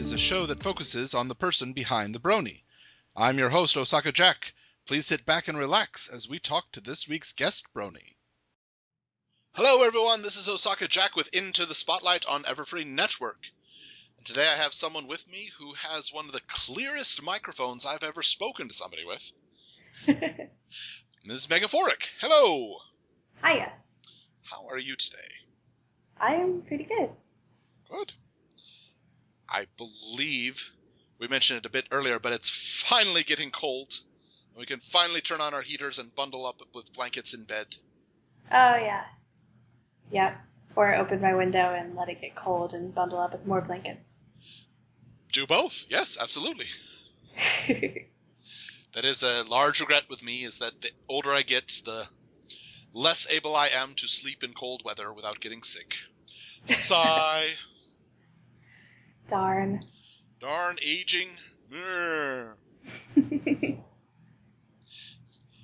is a show that focuses on the person behind the brony. I'm your host, Osaka Jack. Please sit back and relax as we talk to this week's guest brony. Hello everyone, this is Osaka Jack with Into the Spotlight on Everfree Network. And today I have someone with me who has one of the clearest microphones I've ever spoken to somebody with. Ms. Megaphoric, hello! Hiya. How are you today? I'm pretty good. Good. I believe we mentioned it a bit earlier, but it's finally getting cold. We can finally turn on our heaters and bundle up with blankets in bed. Oh, yeah. Yep. Or open my window and let it get cold and bundle up with more blankets. Do both. Yes, absolutely. That is a large regret with me, is that the older I get, the less able I am to sleep in cold weather without getting sick. Sigh. Darn. Darn aging.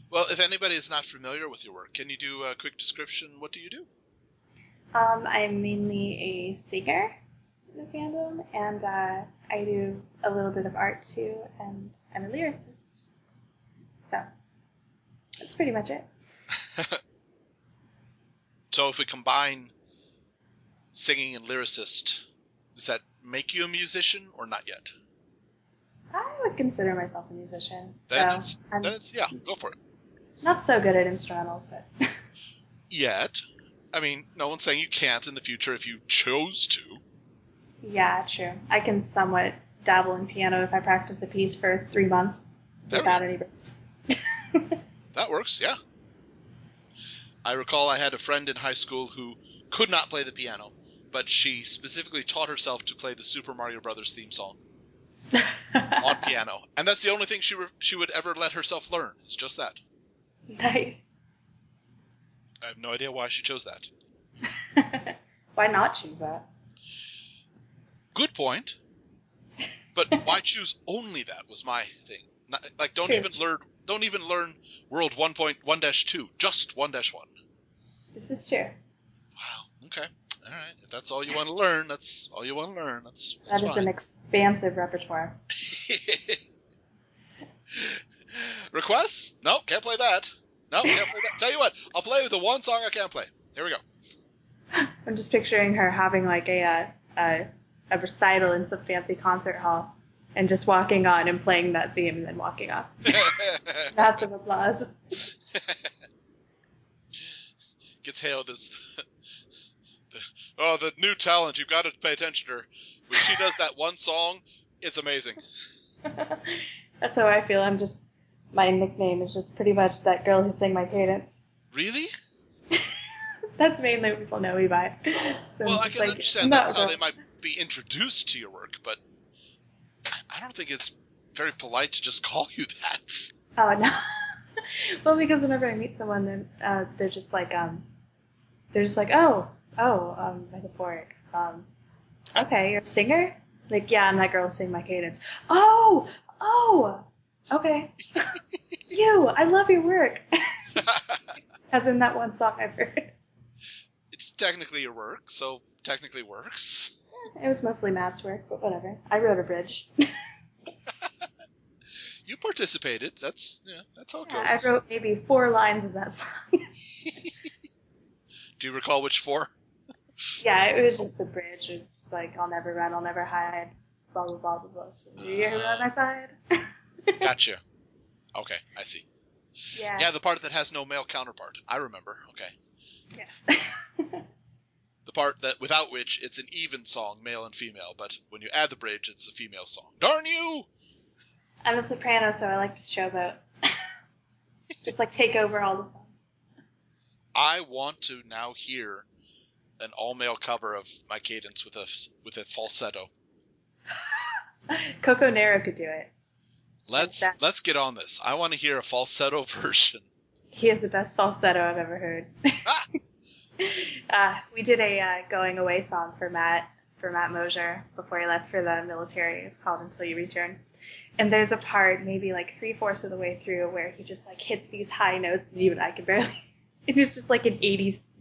Well, if anybody is not familiar with your work, can you do a quick description? What do you do? I'm mainly a singer in the fandom, and I do a little bit of art too, and I'm a lyricist. So, that's pretty much it. So if we combine singing and lyricist, does that make you a musician or not yet? I would consider myself a musician. Then so it's yeah, go for it. Not so good at instrumentals, but... Yet. I mean, no one's saying you can't in the future if you chose to. Yeah, true. I can somewhat dabble in piano if I practice a piece for 3 months without any breaks. That works, yeah. I recall I had a friend in high school who could not play the piano, but she specifically taught herself to play the Super Mario Brothers theme song on piano. And that's the only thing she would ever let herself learn. It's just that. Nice. I have no idea why she chose that. Why not choose that? Good point. But why choose only that was my thing. Not, like, don't even learn World 1.1-2, just 1-1. This is true. Wow. Okay. All right. If that's all you want to learn, that's all you want to learn. That's that is fine. an expansive repertoire. Requests? No, can't play that. No, can't play that. Tell you what, I'll play with the one song I can't play. Here we go. I'm just picturing her having like a recital in some fancy concert hall and just walking on and playing that theme and then walking off. Massive applause. Gets hailed as the new talent. You've got to pay attention to her. When she does that one song, it's amazing. That's how I feel. My nickname is just pretty much that girl who sang my cadence. Really? That's mainly what people know me by. So well, I can understand that's how they might be introduced to your work, but I don't think it's very polite to just call you that. Oh, no. Well, because whenever I meet someone, then they're just like, Megaphoric. Okay, you're a singer? Like, yeah, I'm that girl who sang my cadence. Oh, okay. I love your work. As in that one song I've heard. It's technically your work, so technically works. It was mostly Matt's work, but whatever. I wrote a bridge. You participated. That's how it goes. I wrote maybe 4 lines of that song. Do you recall which 4? Yeah, it was just the bridge. It's like, I'll never run, I'll never hide, blah, blah, blah, blah, blah. So you're on my side? Gotcha. Okay, I see. Yeah. Yeah, the part that has no male counterpart. I remember. Okay. Yes. The part that without which it's an even song, male and female, but when you add the bridge, it's a female song. Darn you! I'm a soprano, so I like to showboat. Just like take over all the songs. I want to now hear an all-male cover of my cadence with a falsetto. Coco Nero could do it. Let's get on this. I want to hear a falsetto version. He has the best falsetto I've ever heard. We did a going away song for Matt Mosier before he left for the military. It's called Until You Return. And there's a part, maybe like 3/4 of the way through, where he just like hits these high notes and even I can barely. It is just like an 80s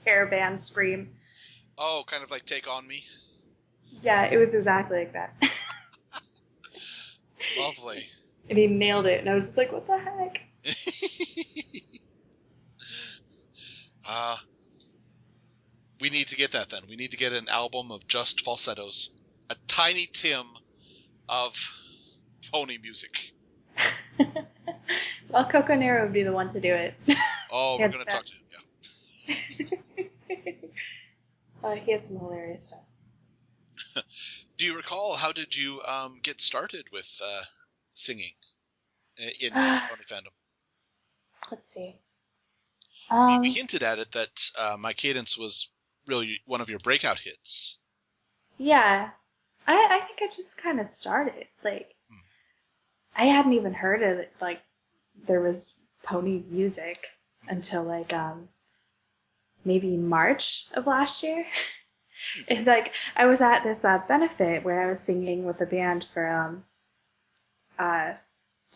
hair band scream. Oh, kind of like Take On Me? Yeah, it was exactly like that. Lovely. And he nailed it, and I was just like, what the heck? We need to get that then. We need to get an album of just falsettos. A Tiny Tim of pony music. Well, Coco Nero would be the one to do it. Oh, we're going to talk to him, He has some hilarious stuff. Do you recall, how did you get started with singing in pony fandom? Let's see. We hinted at it that My Cadence was really one of your breakout hits. Yeah. I think I just kind of started. Like, I hadn't even heard of it, like, there was pony music until, like, maybe March of last year. And, like, I was at this benefit where I was singing with a band for, to,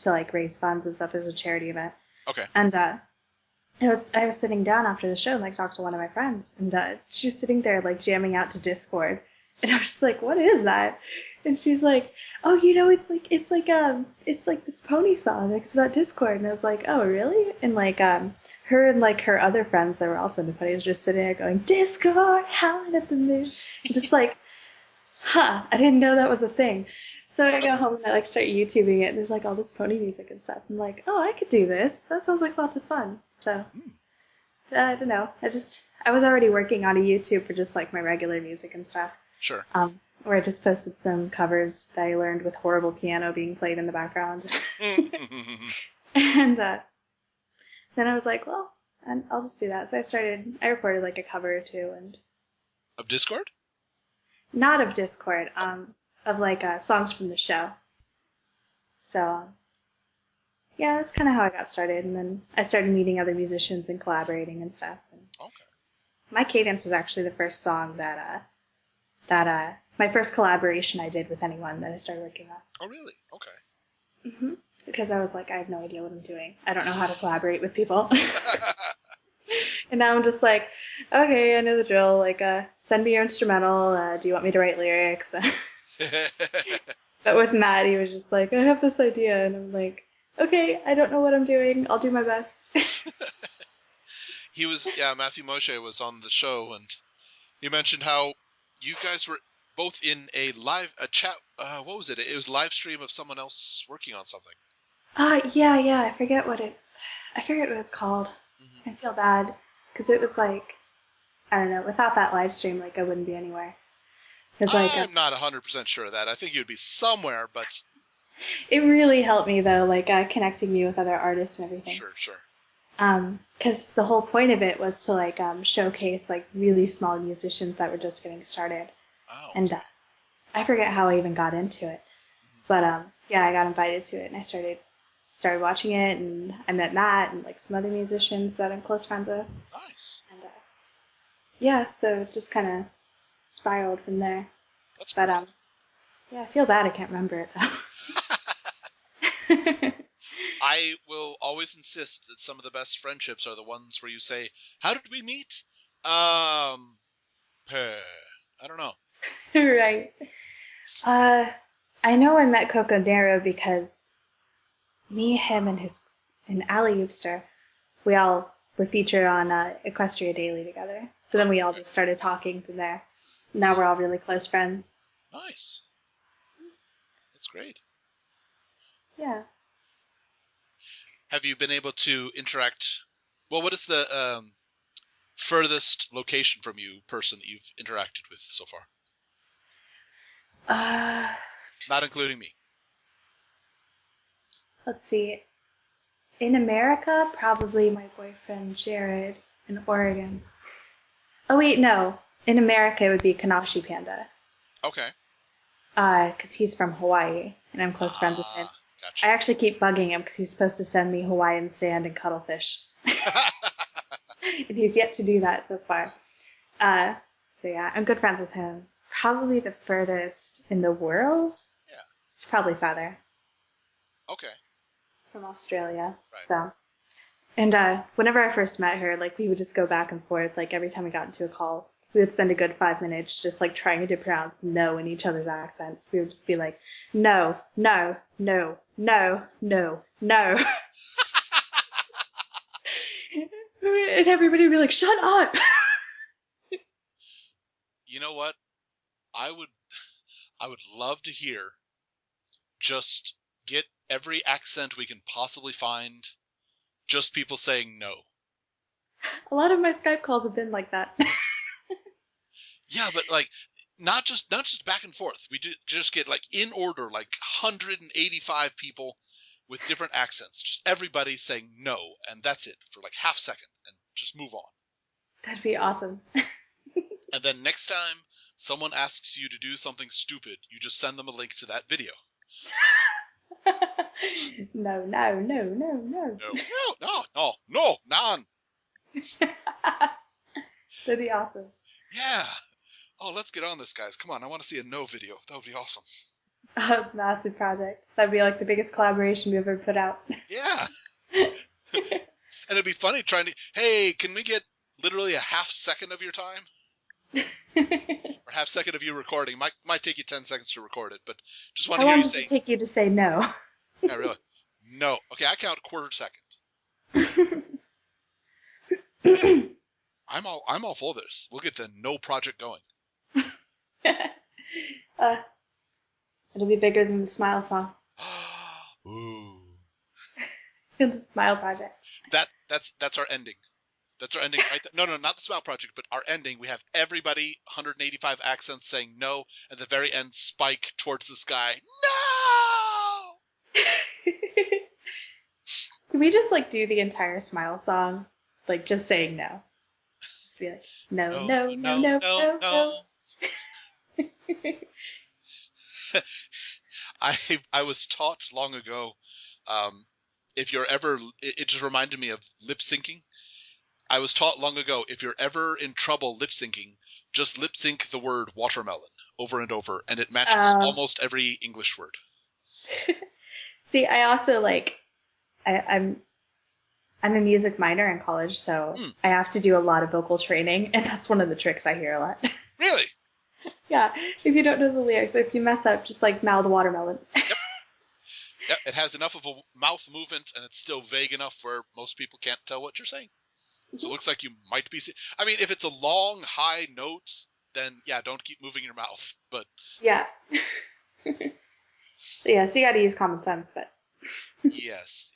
like, raise funds and stuff. It was a charity event. Okay. And, I was sitting down after the show and, like, talked to one of my friends. And she was sitting there, like, jamming out to Discord. And I was just like, what is that? And she's like, oh, it's like this pony song. Like, it's about Discord. And I was like, oh, really? And, like, her and, like, her other friends that were also into ponies just sitting there going, Discord, howling at the moon. Just like, I didn't know that was a thing. So I go home and I, like, start YouTubing it, and there's, like, all this pony music and stuff. I'm like, oh, I could do this. That sounds like lots of fun. So, I don't know. I was already working on a YouTube for just, like, my regular music and stuff. Sure. Where I just posted some covers that I learned with horrible piano being played in the background. And then I was like, well, I'll just do that. So I recorded, like, a cover or two. And of Discord? Not of Discord, of, like, songs from the show. So, yeah, that's kind of how I got started. And then I started meeting other musicians and collaborating and stuff. And okay. My Cadence was actually the first song my first collaboration I did with anyone that I started working on. Oh, really? Okay. Mm-hmm. Because I was like, I have no idea what I'm doing. I don't know how to collaborate with people. And now I'm just like, okay, I know the drill. Like, send me your instrumental. Do you want me to write lyrics? But with Matt, he was just like, I have this idea. And I'm like, okay, I don't know what I'm doing. I'll do my best. Matthew Moshe was on the show, and he mentioned how you guys were both in a chat. What was it? It was a live stream of someone else working on something. Yeah. I forget what it was called. Mm-hmm. I feel bad because it was like, I don't know. Without that live stream, like, I wouldn't be anywhere. I'm not 100% sure of that. I think you'd be somewhere, but it really helped me though, like, connecting me with other artists and everything. Sure. Because the whole point of it was to, like, showcase, like, really small musicians that were just getting started. Oh. And I forget how I even got into it, but I got invited to it, and I started watching it, and I met Matt and, like, some other musicians that I'm close friends with. Nice. And so it just kind of spiraled from there. That's but great. I feel bad I can't remember it though. I will always insist that some of the best friendships are the ones where you say, how did we meet? I don't know. Right. I know I met Coco Nero because me, him, and Ali Hoopster, we all were featured on Equestria Daily together. So then we all just started talking from there. Now we're all really close friends. Nice. That's great. Yeah. Have you been able to interact? Well, what is the furthest location from you person that you've interacted with so far? Not including me. Let's see. In America, probably my boyfriend Jared in Oregon. Oh wait, no. In America, it would be Kanashi Panda. Okay. Because he's from Hawaii, and I'm close friends with him. Gotcha. I actually keep bugging him because he's supposed to send me Hawaiian sand and cuttlefish. And he's yet to do that so far. So yeah, I'm good friends with him. Probably the furthest in the world. Yeah. It's probably Feather. Okay. From Australia. Right. So, and whenever I first met her, like, we would just go back and forth. Like, every time we got into a call, we would spend a good 5 minutes just like trying to pronounce no in each other's accents. We would just be like, no, no, no, no, no, no. And everybody would be like, shut up. You know what? I would love to hear just get every accent we can possibly find, just people saying no. A lot of my Skype calls have been like that. Yeah, but like not just back and forth. We just get like in order, like 185 people with different accents, just everybody saying no, and that's it for like half second, and just move on. That'd be awesome. And then next time someone asks you to do something stupid, you just send them a link to that video. No, no, no, no, no. No, none. That'd be awesome. Yeah. Oh, let's get on this, guys. Come on, I want to see a no video. That would be awesome. A massive project. That'd be like the biggest collaboration we've ever put out. Yeah. And it'd be funny trying to, hey, can we get literally a half second of your time? Or half second of you recording. Might take you 10 seconds to record it, but just want to How hear long you does say. it take you to say no? Yeah, really. No. Okay, I count a quarter second. I'm all for this. We'll get the no project going. It'll be bigger than the Smile song. Ooh. The Smile project. That's our ending. That's our ending right there. No, not the Smile Project, but our ending. We have everybody, 185 accents saying no, at the very end, Spike towards the sky. No! Can we just like do the entire Smile song? Like just saying no. Just be like, no, no, no, no, no, no. I was taught long ago, if you're ever, it just reminded me of lip syncing. I was taught long ago, if you're ever in trouble lip syncing, just lip sync the word watermelon over and over, and it matches almost every English word. See, I also like, I'm a music minor in college, so I have to do a lot of vocal training, and that's one of the tricks I hear a lot. Really? Yeah, if you don't know the lyrics, or if you mess up, just like mouth watermelon. Yep. Yep, it has enough of a mouth movement, and it's still vague enough where most people can't tell what you're saying. So it looks like you might be. I mean, if it's a long, high note, then yeah, don't keep moving your mouth. But yeah, yeah. So you got to use common sense, but yes.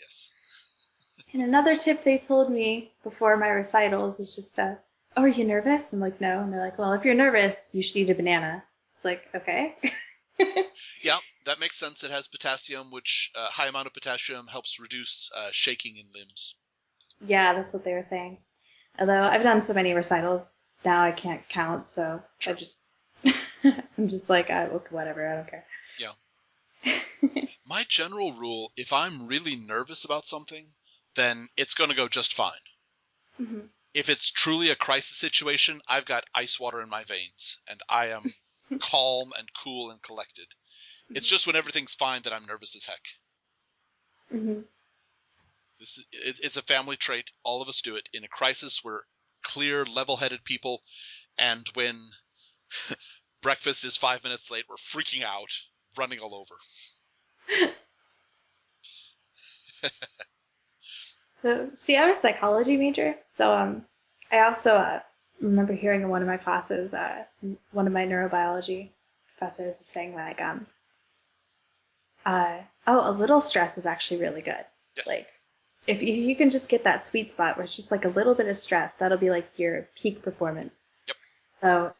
And another tip they told me before my recitals is just, oh, are you nervous? I'm like, no. And they're like, well, if you're nervous, you should eat a banana. It's like, okay. Yeah, that makes sense. It has potassium, which high amount of potassium helps reduce shaking in limbs. Yeah, that's what they were saying. Although I've done so many recitals now, I can't count. So sure. I'm just like, whatever. I don't care. Yeah. My general rule, if I'm really nervous about something, then it's going to go just fine. Mm-hmm. If it's truly a crisis situation, I've got ice water in my veins, and I am calm and cool and collected. Mm-hmm. It's just when everything's fine that I'm nervous as heck. Mm-hmm. It's a family trait. All of us do it. In a crisis, we're clear, level-headed people, and when breakfast is 5 minutes late, we're freaking out, running all over. So, see, I'm a psychology major, so I also remember hearing in one of my classes, one of my neurobiology professors was saying like, a little stress is actually really good. Yes. Like, if you can just get that sweet spot where it's just like a little bit of stress, that'll be like your peak performance. Yep. So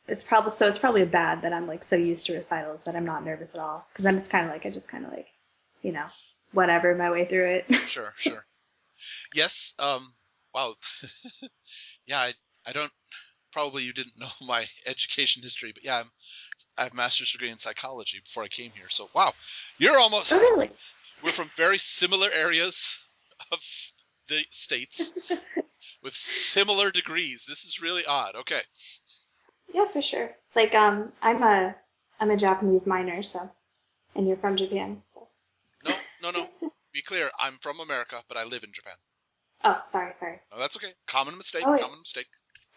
it's probably bad that I'm like so used to recitals that I'm not nervous at all, because then it's kind of like I just kind of like, whatever my way through it. Sure. Yes. Wow. Yeah. I don't. Probably you didn't know my education history, but yeah, I have a master's degree in psychology before I came here. So wow, you're almost. Oh, really? We're from very similar areas of the states with similar degrees. This is really odd. Okay. Yeah, for sure. Like, I'm a Japanese minor, so, and you're from Japan, so. No. Be clear, I'm from America, but I live in Japan. Oh, sorry. No, that's okay. Common mistake. Oh, yeah. Common mistake.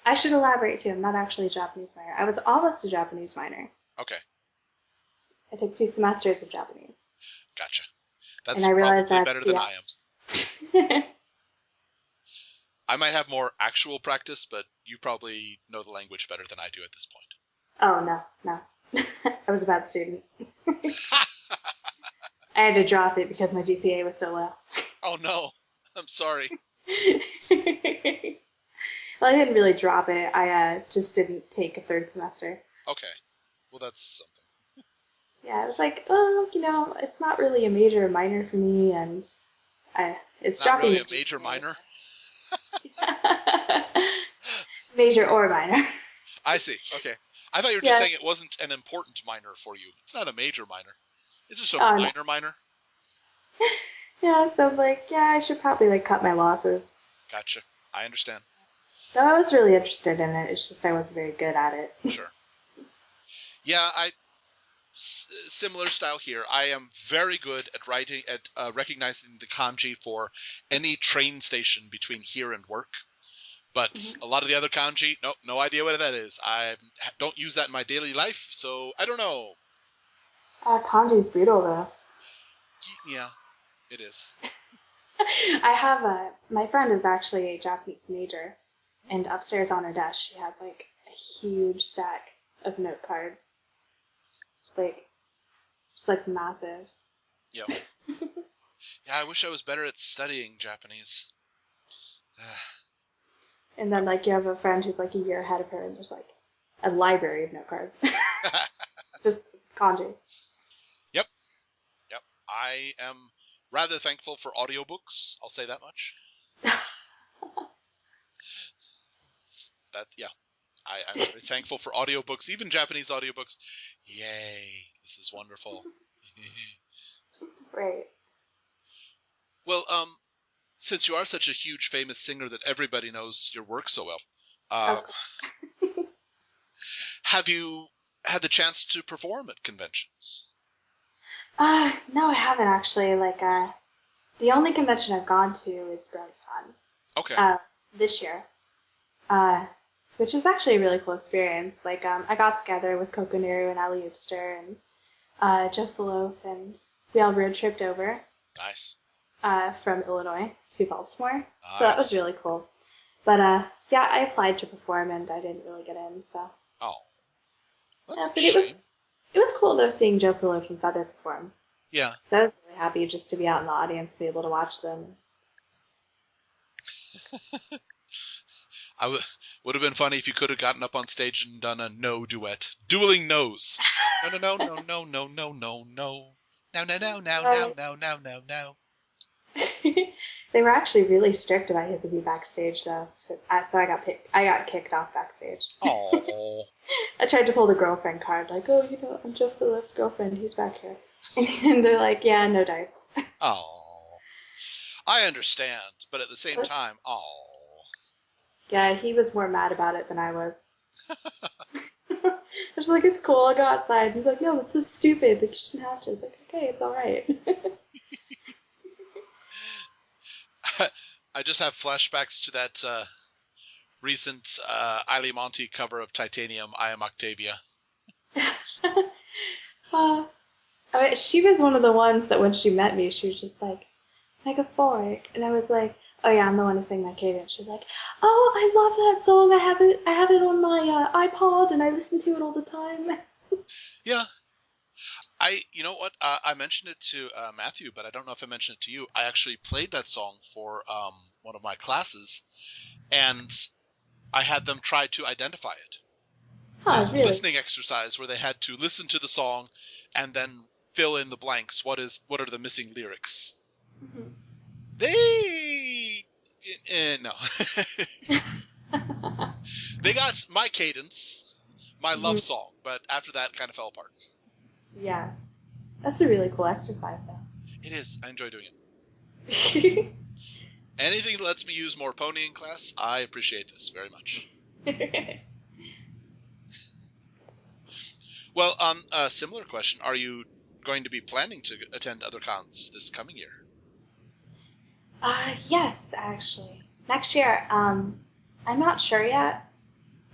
I should elaborate too. I'm not actually a Japanese minor. I was almost a Japanese minor. Okay, I took 2 semesters of Japanese, gotcha. and That's I realized probably that's better than I am. yeah. I might have more actual practice, but you probably know the language better than I do at this point. Oh no. I was a bad student. I had to drop it because my GPA was so low. Oh no, I'm sorry. Well, I didn't really drop it. I just didn't take a 3rd semester. Okay, well that's something. Yeah, I was like, well, it's not really a major or minor for me, and it's Not dropping really the a major GPA. minor. Major or minor. I see. Okay, I thought you were just Yeah. saying it wasn't an important minor for you. It's not a major minor. It's just a Oh no. minor. Yeah, so I'm like, yeah, I should probably cut my losses. Gotcha. I understand. Though I was really interested in it, it's just I wasn't very good at it. Sure. Yeah, similar style here. I am very good at writing recognizing the kanji for any train station between here and work. But Mm-hmm. a lot of the other kanji, no idea what that is. I don't use that in my daily life, so I don't know. Kanji's brutal though. Yeah, it is. I have my friend is actually a Japanese major, and upstairs on her desk she has a huge stack of note cards, like just massive. Yep. Yeah, I wish I was better at studying Japanese. And then you have a friend who's a year ahead of her, and there's a library of note cards, just kanji. Yep. I am rather thankful for audiobooks. I'll say that much. I'm very thankful for audiobooks, even Japanese audiobooks. Yay, this is wonderful. Right. Well, since you are such a huge famous singer that everybody knows your work so well, Of course. have you had the chance to perform at conventions? No, I haven't actually. The only convention I've gone to is BronyCon. Okay. This year. Uh, which was actually a really cool experience. I got together with Kokonaru and Ali Oopster and Joe Loaf, and we all road tripped over. Nice. From Illinois to Baltimore. Nice. So that was really cool. But yeah, I applied to perform and I didn't really get in. So. Oh. That's but it was cool though seeing Joe Loaf and Feather perform. Yeah. So I was really happy just to be out in the audience, be able to watch them. Would have been funny if you could have gotten up on stage and done a no duet. Dueling no's. No. They were actually really strict about you to be backstage though. So I got kicked off backstage. Oh. I tried to pull the girlfriend card, I'm Joe Phillips' girlfriend, he's back here. And they're like, yeah, no dice. Oh. I understand, but at the same time, oh. Yeah, he was more mad about it than I was. I was like, it's cool, I'll go outside. He's like, no, that's so stupid. You shouldn't have to. I was like, okay, it's all right. I just have flashbacks to that recent Eiley Monty cover of Titanium, I Am Octavia. She was one of the ones that when she met me, she was just like, Megaphoric. And I was like, oh yeah, I'm the one to sing that cadence. She's like, oh, I love that song. I have it on my iPod and I listen to it all the time. Yeah. You know what? I mentioned it to Matthew, but I don't know if I mentioned it to you. I actually played that song for one of my classes, and I had them try to identify it. So it was a listening exercise where they had to listen to the song and then fill in the blanks. What are the missing lyrics? Mm-hmm. No. They got my cadence, my love song, but after that, it kind of fell apart. Yeah. That's a really cool exercise, though. It is. I enjoy doing it. Anything that lets me use more pony in class, I appreciate this very much. Well, a similar question. Are you going to be planning to attend other cons this coming year? Yes, actually. Next year. I'm not sure yet.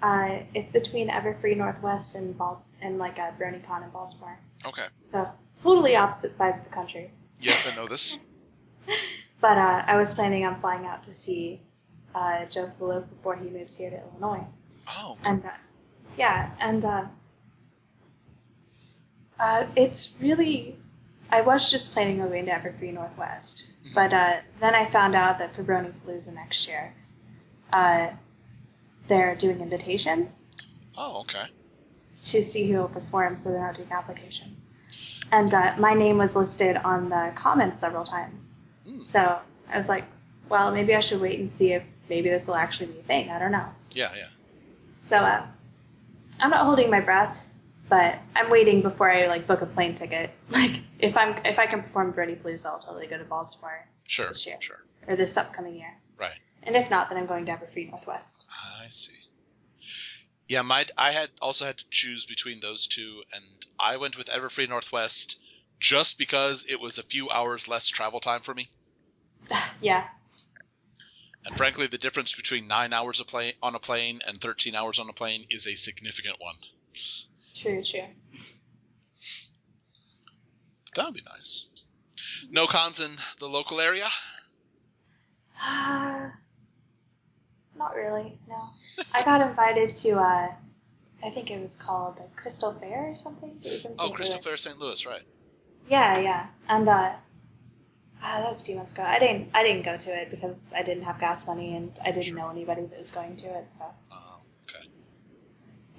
It's between Everfree Northwest and like a BronyCon in Baltimore. Okay. So totally opposite sides of the country. Yes, I know this. But I was planning on flying out to see Joe Philip before he moves here to Illinois. Oh. And it's really. I was just planning on going to Everfree Northwest, but then I found out that for Brony Palooza next year, they're doing invitations. Oh, okay. To see who will perform, so they're not doing applications. And my name was listed on the comments several times. So I was like, well, maybe I should wait and see if maybe this will actually be a thing. I don't know. Yeah. So I'm not holding my breath, but I'm waiting before I like book a plane ticket. Like if I can perform Brony Palooza, I'll totally go to Baltimore this year. Sure. Or this upcoming year. Right. And if not, then I'm going to Everfree Northwest. I see. Yeah, I had to choose between those two, and I went with Everfree Northwest just because it was a few hours less travel time for me. Yeah. And frankly, the difference between 9 hours on a plane and 13 hours on a plane is a significant one. True. That would be nice. No cons in the local area? Not really, no. I got invited to, I think it was called Crystal Fair or something. It was in St. Louis. Crystal Fair, St. Louis, right. Yeah. And that was a few months ago. I didn't go to it because I didn't have gas money and I didn't know anybody that was going to it, so. Oh, okay.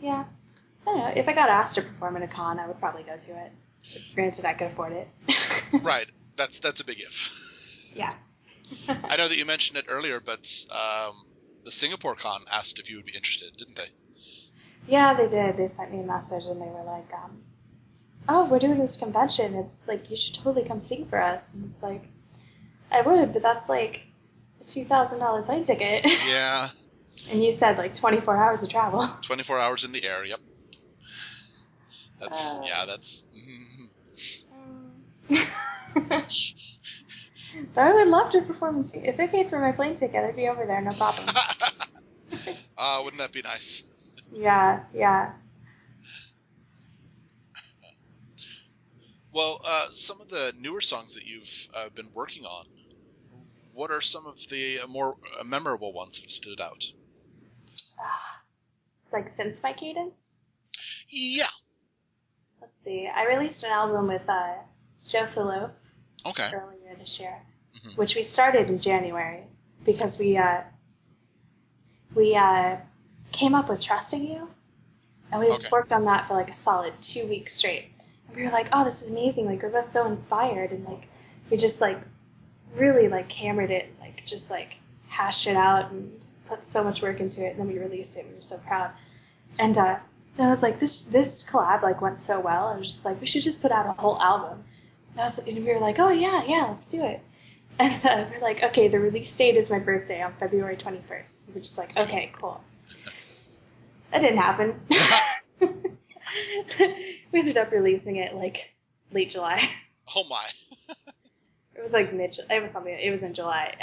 Yeah. I don't know. If I got asked to perform at a con, I would probably go to it. Granted, I could afford it. Right. That's a big if. Yeah. I know that you mentioned it earlier, but the Singapore con asked if you would be interested, didn't they? Yeah, they did. They sent me a message and they were like, oh, we're doing this convention. It's like, you should totally come sing for us. And it's like, I would, but that's like a $2,000 plane ticket. Yeah. And you said like 24 hours of travel. 24 hours in the air, yep. That's. But I would love to perform. If they paid for my plane ticket, I'd be over there, no problem. Wouldn't that be nice? Yeah. Well, some of the newer songs that you've been working on, what are some of the more memorable ones that have stood out? It's like since my cadence? Yeah. Let's see. I released an album with Joe Philip earlier this year, which we started in January because we came up with Trusting You, and we worked on that for like a solid 2 weeks straight. And we were like, oh, this is amazing. Like, we're both so inspired. And like, we just like really like hammered it, like just like hashed it out and put so much work into it. And then we released it. We were so proud. And then I was like, this collab like went so well. I was just like, we should just put out a whole album. And we were like, oh yeah, let's do it. And we're like, okay, the release date is my birthday on February 21st. We're just like, okay, cool. That didn't happen. We ended up releasing it like late July. Oh my. It was like it was in July.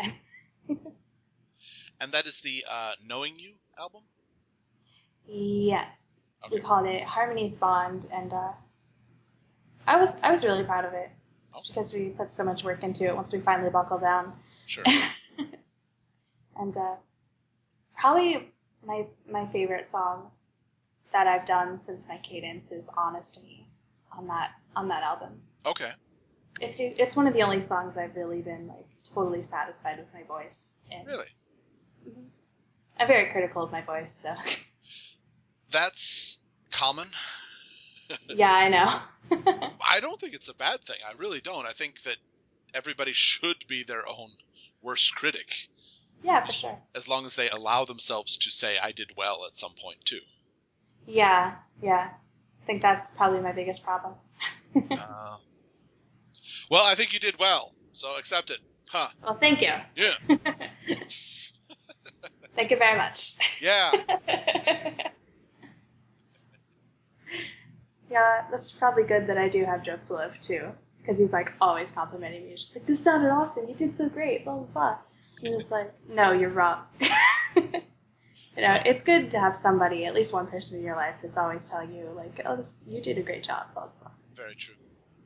And that is the Knowing You album? Yes. Okay. We called it Harmony's Bond, and I was really proud of it. Just because we put so much work into it once we finally buckled down. Sure. And probably my favorite song that I've done since my cadence is Honest Me on that album. Okay. It's one of the only songs I've really been like totally satisfied with my voice. And really? I'm very critical of my voice, so. That's common. Yeah, I know. I don't think it's a bad thing. I really don't. I think that everybody should be their own worst critic. Yeah, for sure. As long as they allow themselves to say, I did well at some point, too. Yeah. I think that's probably my biggest problem. Well, I think you did well, so accept it. Huh. Well, thank you. Yeah. Thank you very much. Yeah. Yeah, that's probably good that I do have Joe Philip, too. Because he's, like, always complimenting me. He's just like, this sounded awesome. You did so great, blah, blah, blah. I'm just like, no, you're wrong. It's good to have somebody, at least one person in your life, that's always telling you, like, oh, you did a great job, blah, blah. Very true.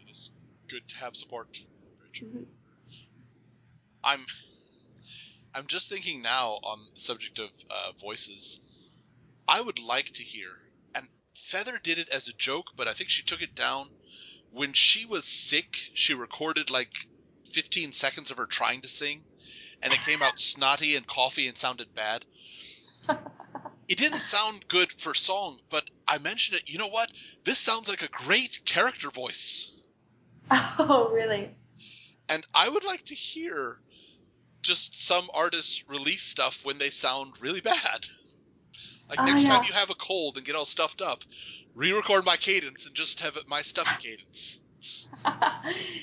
It is good to have support. Very true. Mm-hmm. I'm just thinking now on the subject of voices. I would like to hear, and Feather did it as a joke, but I think she took it down. When she was sick, she recorded like 15 seconds of her trying to sing, and it came out snotty and coughy and sounded bad. It didn't sound good for song, but I mentioned it. You know what? This sounds like a great character voice. Oh, really? And I would like to hear just some artists release stuff when they sound really bad. Like next time you have a cold and get all stuffed up, re-record my cadence and just have it my stuffy cadence.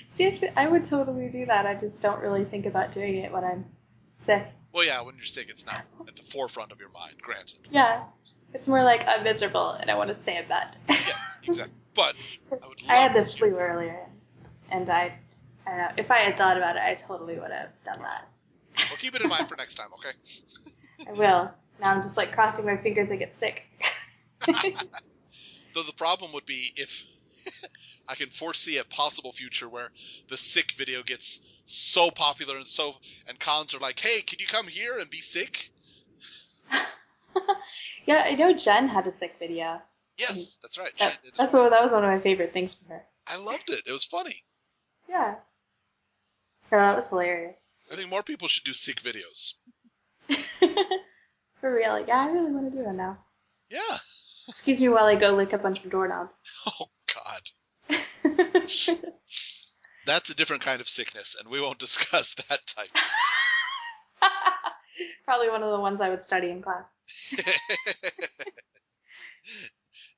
See, actually, I would totally do that. I just don't really think about doing it when I'm sick. Well, yeah, when you're sick, it's not at the forefront of your mind, granted. Yeah. It's more like I'm miserable and I want to stay in bed. Yes, exactly. But I would love I had the to flu earlier, and I don't know, if I had thought about it, I totally would have done that. Well, keep it in mind for next time, okay? I will. Now I'm just like crossing my fingers I get sick. Though the problem would be if I can foresee a possible future where the sick video gets so popular and cons are like, hey, can you come here and be sick? Yeah, I know Jen had a sick video. Yes, that's right. That, She did that's as well. what, that was one of my favorite things from her. I loved it. It was funny. Yeah. Oh, that was hilarious. I think more people should do sick videos. For real. Yeah, I really want to do that now. Yeah. Excuse me while I go lick a bunch of doorknobs. Oh, God. That's a different kind of sickness, and we won't discuss that type. Probably one of the ones I would study in class.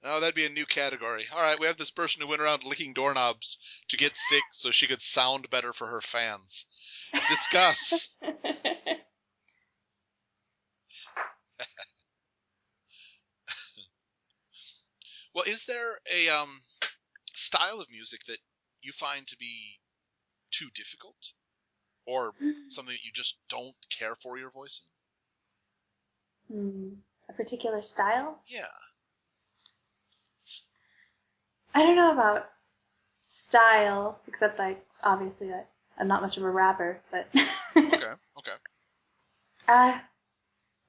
Oh, that'd be a new category. All right, we have this person who went around licking doorknobs to get sick so she could sound better for her fans. Discuss. Well, is there a style of music that you find to be too difficult, or something that you just don't care for your voice in? A particular style? Yeah. I don't know about style, except obviously I'm not much of a rapper, but Okay.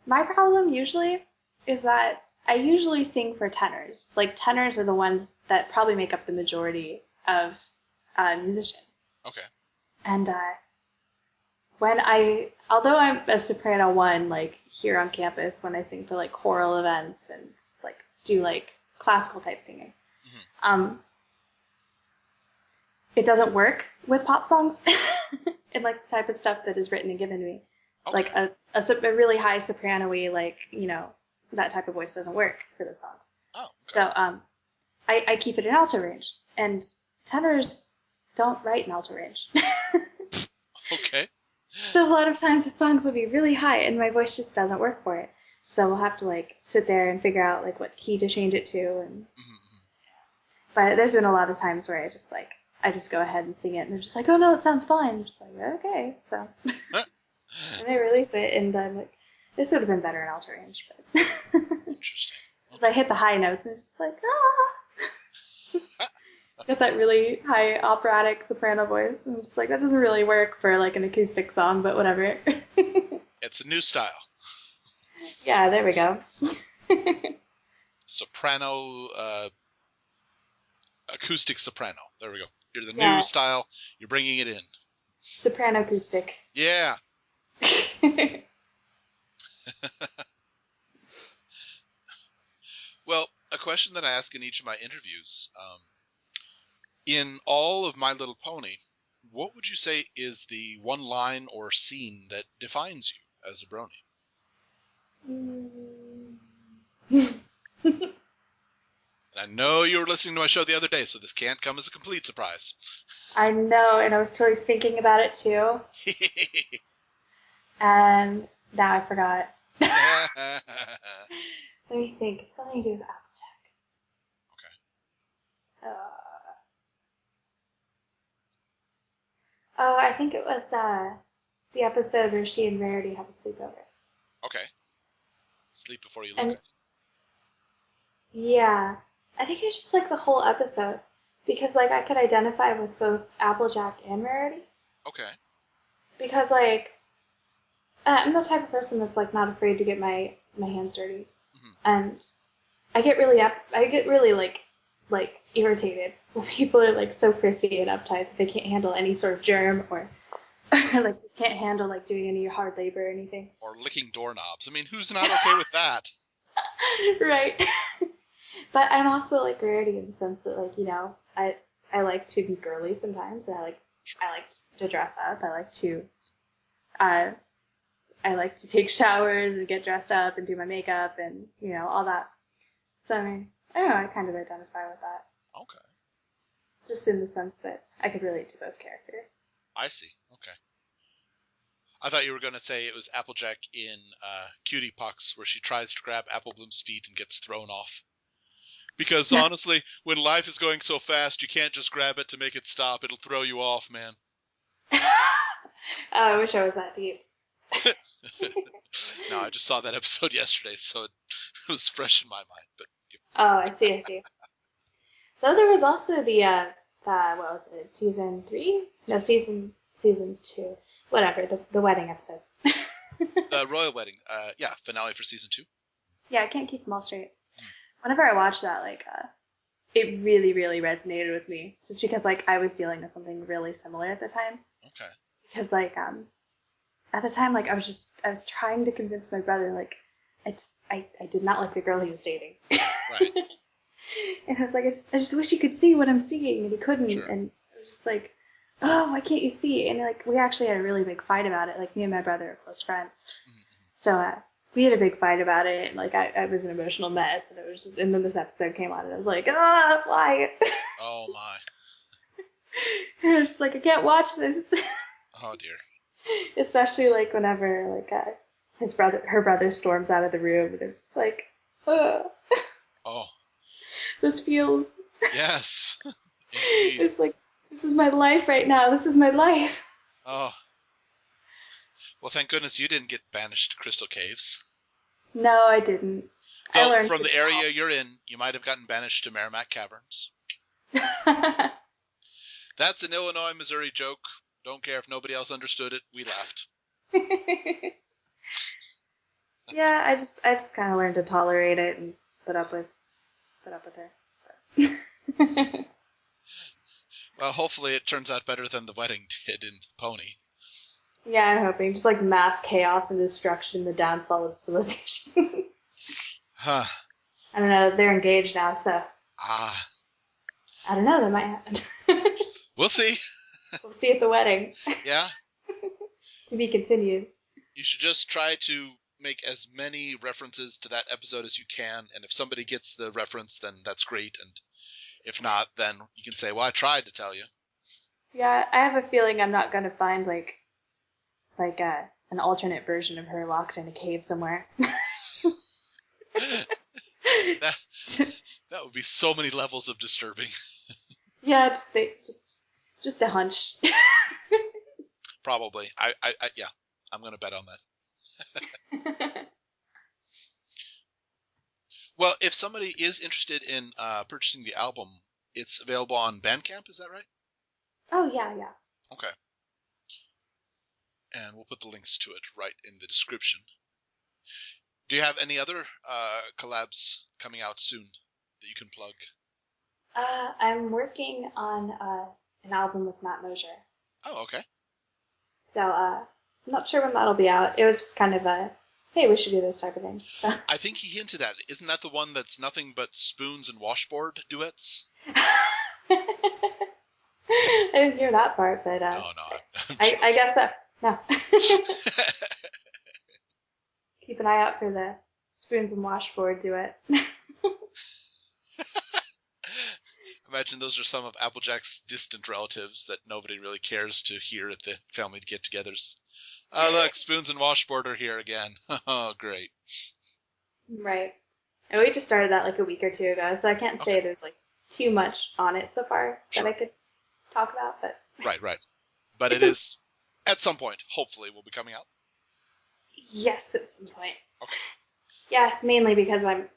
My problem usually is that I usually sing for tenors. Like tenors are the ones that probably make up the majority of musicians. Okay. And although I'm a soprano one, like here on campus, when I sing for like choral events and like do like classical type singing, it doesn't work with pop songs and like the type of stuff that is written and given to me. Okay. Like a really high soprano-y, like, that type of voice doesn't work for the songs. Oh. Okay. So I keep it in alto range, and tenors don't write in alto range. Okay. So a lot of times the songs will be really high, and my voice just doesn't work for it. So we'll have to like sit there and figure out like what key to change it to, and but there's been a lot of times where I just go ahead and sing it, and they're just like, oh no, it sounds fine. I'm just like, okay, so. And they release it, and I'm like, this would have been better in alto range, but. Interesting. I hit the high notes, and it's just like, Got that really high operatic soprano voice. I'm just like, that doesn't really work for like an acoustic song, but whatever. It's a new style. Yeah, there we go. Soprano, acoustic soprano. There we go. You're the new style. You're bringing it in. Soprano acoustic. Yeah. Well, a question that I ask in each of my interviews, in all of My Little Pony, what would you say is the one line or scene that defines you as a brony? And I know you were listening to my show the other day, so this can't come as a complete surprise. I know, and I was totally thinking about it too. And now I forgot. Let me think. It's something to do with Applejack. Okay. Oh, I think it was the episode where she and Rarity have a sleepover. Okay. Sleep before you look, And I think. yeah, I think it's just like the whole episode because like I could identify with both Applejack and Rarity Okay. because like I'm the type of person that's like not afraid to get my hands dirty, Hmm. and I get really like irritated when people are like so prissy and uptight that they can't handle any sort of germ or like they can't handle like doing any hard labor or anything. Or licking doorknobs. I mean, who's not okay with that? Right. But I'm also like Rarity in the sense that like, you know, I like to be girly sometimes and Sure. I like to dress up. Uh I like to take showers and get dressed up and do my makeup and, you know, all that. So I mean, I don't know, I kind of identify with that. Okay. Just in the sense that I could relate to both characters. I see. Okay. I thought you were going to say it was Applejack in Cutie Pucks, where she tries to grab Apple Bloom's feet and gets thrown off. Because honestly, when life is going so fast, you can't just grab it to make it stop. It'll throw you off, man. I wish I was that deep. No, I just saw that episode yesterday, so it was fresh in my mind. But Oh, I see, I see. Though there was also what was it, season 3? No, season 2. Whatever, the wedding episode. the royal wedding, yeah, finale for season 2. Yeah, I can't keep them all straight. Whenever I watched that, like, it really, really resonated with me, just because like I was dealing with something really similar at the time. Okay. Because like at the time, like I was trying to convince my brother like I did not like the girl he was dating. Right. And I was like, I just wish you could see what I'm seeing, and he couldn't. Sure. And I was just like, oh, why can't you see? And like, we actually had a really big fight about it. Like, me and my brother are close friends, so we had a big fight about it. And like, I was an emotional mess, and it was just. And then this episode came on, and I was like, ah, why? Oh my. And I was just like, I can't watch this. Oh dear. Especially like whenever like her brother storms out of the room, and it's like, ugh, Oh. this feels. Yes. Indeed. It's like, this is my life right now. This is my life. Oh. Well, thank goodness you didn't get banished to Crystal Caves. No, I didn't. I Though learned from to the area you're in, you might have gotten banished to Merrimack Caverns. talk. That's an Illinois, Missouri joke. Don't care if nobody else understood it. We laughed. Yeah, I just kind of learned to tolerate it and put up with her. Well, hopefully it turns out better than the wedding did in Pony. Yeah, I'm hoping just like mass chaos and destruction, the downfall of civilization. Huh. I don't know. They're engaged now, so Ah. I don't know. That might happen. We'll see. We'll see at the wedding. Yeah. To be continued. You should just try to make as many references to that episode as you can, and if somebody gets the reference, then that's great, and if not, then you can say, well, I tried to tell you. Yeah, I have a feeling I'm not gonna find like an alternate version of her locked in a cave somewhere. that, that would be so many levels of disturbing. Yeah, just a hunch. Probably. Yeah, I'm going to bet on that. Well, if somebody is interested in purchasing the album, it's available on Bandcamp, is that right? Oh yeah, yeah. Okay. And we'll put the links to it right in the description. Do you have any other collabs coming out soon that you can plug? I'm working on an album with Matt Mosier. Oh, okay. So I'm not sure when that'll be out. It was just kind of a, hey, we should do this type of thing. So I think he hinted at it. Isn't that the one that's nothing but spoons and washboard duets? I didn't hear that part, but Oh, no. I guess that no. Keep an eye out for the spoons and washboard duet. Imagine those are some of Applejack's distant relatives that nobody really cares to hear at the family get-togethers. Oh, look, spoons and washboard are here again. Oh, great. Right. And we just started that like a week or two ago, so I can't say Okay. there's like too much on it so far Sure. that I could talk about, but Right. But it is, at some point, hopefully, will be coming out. yes, at some point. Okay. Yeah, mainly because I'm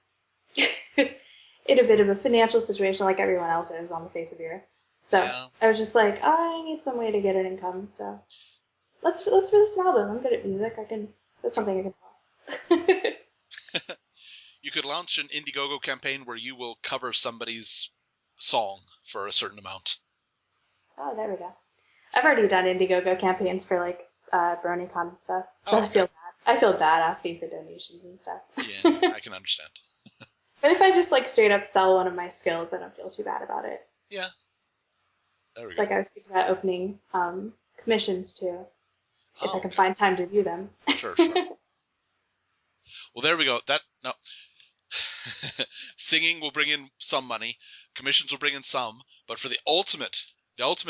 in a bit of a financial situation like everyone else is on the face of the earth. So Yeah. I was just like, oh, I need some way to get an income. So let's release an album. I'm good at music. That's something I can sell. You could launch an Indiegogo campaign where you will cover somebody's song for a certain amount. Oh, there we go. I've already done Indiegogo campaigns for like BronyCon and stuff, so Oh, okay. I feel bad asking for donations and stuff. Yeah, I can understand. But if I just like straight up sell one of my skills, I don't feel too bad about it. Yeah, there we It's go. like I was thinking about opening commissions too, if Oh, I can okay. find time to do them. Sure, sure. Well, there we go. No. Singing will bring in some money, commissions will bring in some, but for the ultimate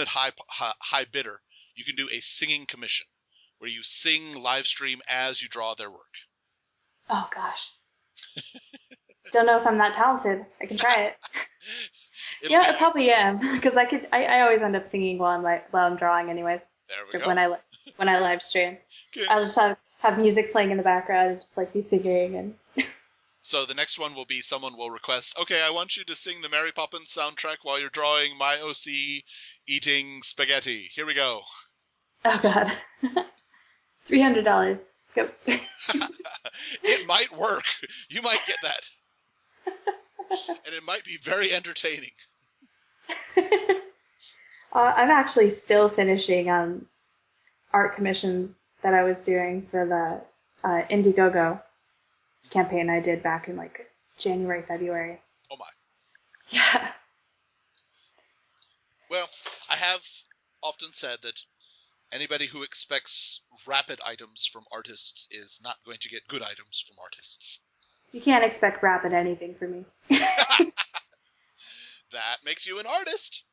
high bidder, you can do a singing commission where you sing live stream as you draw their work. Oh gosh, don't know if I'm that talented. I can try it. It'll Yeah, I be probably am because I always end up singing while I'm drawing, anyways. there we When go. I live stream, Okay. I'll just have music playing in the background and just like be singing and. So the next one will be someone will request, okay, I want you to sing the Mary Poppins soundtrack while you're drawing my OC eating spaghetti. Here we go. Oh God, $300. Go. It might work. You might get that. And it might be very entertaining. I'm actually still finishing art commissions that I was doing for the Indiegogo campaign I did back in like January, February. Oh my. Yeah. Well, I have often said that anybody who expects rapid items from artists is not going to get good items from artists. You can't expect rapid anything from me. That makes you an artist.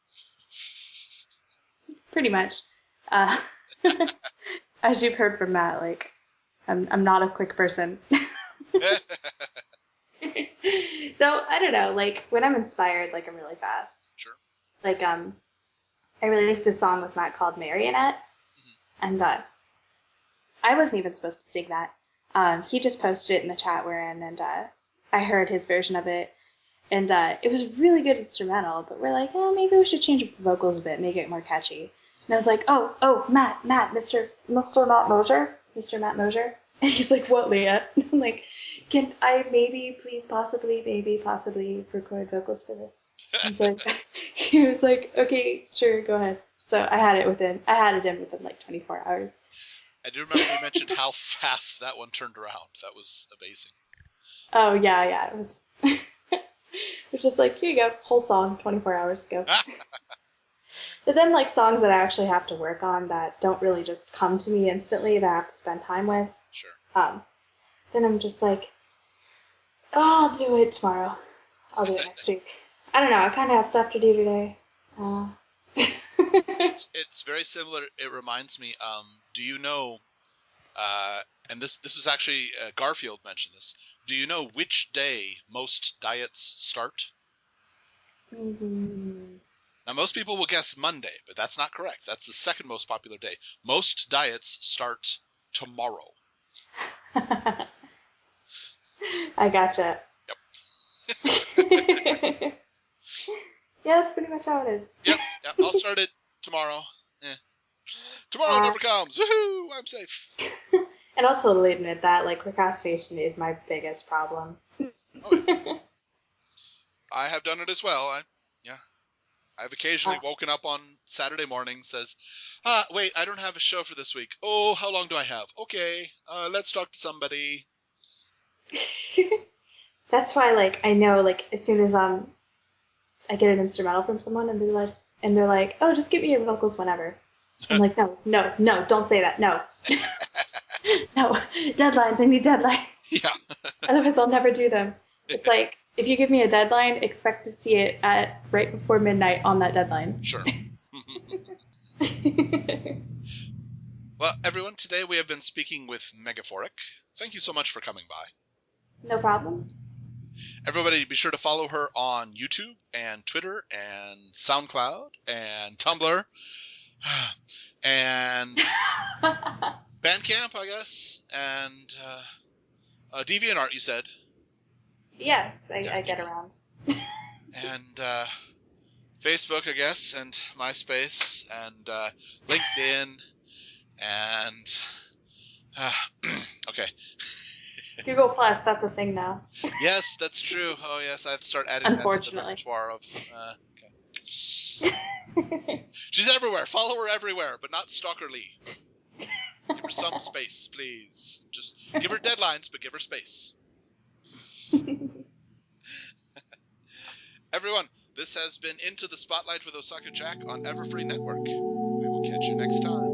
Pretty much. Uh, as you've heard from Matt, like I'm not a quick person. So I don't know, like when I'm inspired, like I'm really fast. Sure. Like I released a song with Matt called Marionette, and I wasn't even supposed to sing that. He just posted it in the chat we're in, and I heard his version of it, and it was really good instrumental. But we're like, oh, maybe we should change up the vocals a bit, make it more catchy. And I was like, oh, Matt, Mr. Matt Mosier, Mr. Matt Mosier. And he's like, what, Leah? And I'm like, can I maybe, please, possibly record vocals for this? He was like, okay, sure, go ahead. So I had it in within like 24 hours. I do remember you mentioned how fast that one turned around. That was amazing. Oh yeah, it was. It was just like, here you go, whole song, 24 hours ago. But then like songs that I actually have to work on that don't really just come to me instantly, that I have to spend time with. Sure. Then I'm just like, oh, I'll do it tomorrow. I'll do it next week. I don't know. I kind of have stuff to do today. It's very similar. It reminds me. Do you know? And this was actually Garfield mentioned this. Do you know which day most diets start? Mm-hmm. Now, most people will guess Monday, but that's not correct. That's the second most popular day. Most diets start tomorrow. I gotcha. Yep. Yeah, that's pretty much how it is. Yep. I'll start it tomorrow. Tomorrow never comes. Woohoo! I'm safe. And I'll totally admit that, like, procrastination is my biggest problem. Oh yeah. I have done it as well. I've occasionally woken up on Saturday morning, says, wait, I don't have a show for this week. Oh, how long do I have? Okay, let's talk to somebody. That's why, like, I know, like, as soon as I get an instrumental from someone and they're like, oh, just give me your vocals whenever. I'm like, no, don't say that. No. No. Deadlines. I need deadlines. Yeah. Otherwise I'll never do them. It's like, if you give me a deadline, expect to see it at right before midnight on that deadline. Sure. Well, everyone, today we have been speaking with Megaphoric. Thank you so much for coming by. No problem. Everybody, be sure to follow her on YouTube and Twitter and SoundCloud and Tumblr and Bandcamp, I guess. And DeviantArt, you said. Yes, Yeah, I get around. And Facebook, I guess, and MySpace, and LinkedIn, and okay. Google Plus, that's a thing now. Yes, that's true. Oh yes, I have to start adding that to the Unfortunately. repertoire of. Okay. She's everywhere. Follow her everywhere, but not Stalker Lee. Give her some space, please. Just give her deadlines, but give her space. Everyone, this has been Into the Spotlight with Osaka Jack on Everfree Network. We will catch you next time.